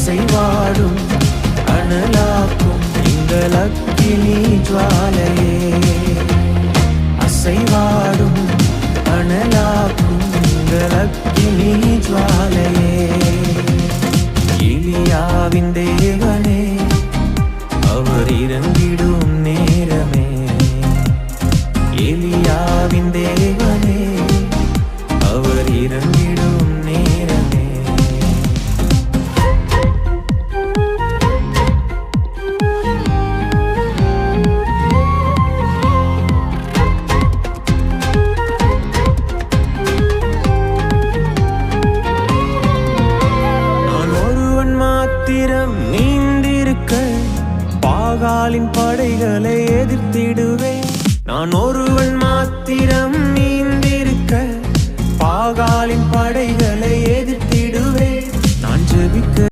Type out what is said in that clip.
அசைவாடும் அனலாக்கும் எங்கள் அக்கினி ஜுவாலையே. அசைவாடும் அனலாக்கும் எங்கள் அக்கினி ஜுவாலையே. எலியாவின் தேவனே, அவர் இறங்கிடும் நேரமே. எலியாவின் தேவனே, அவர் இறங்கிடும் நேரமே. நான் ஒருவன் மாத்திரம் நீந்திருக்க பாகாலின் படைகளை எதிர்த்திடுவேன். நான் ஒருவன்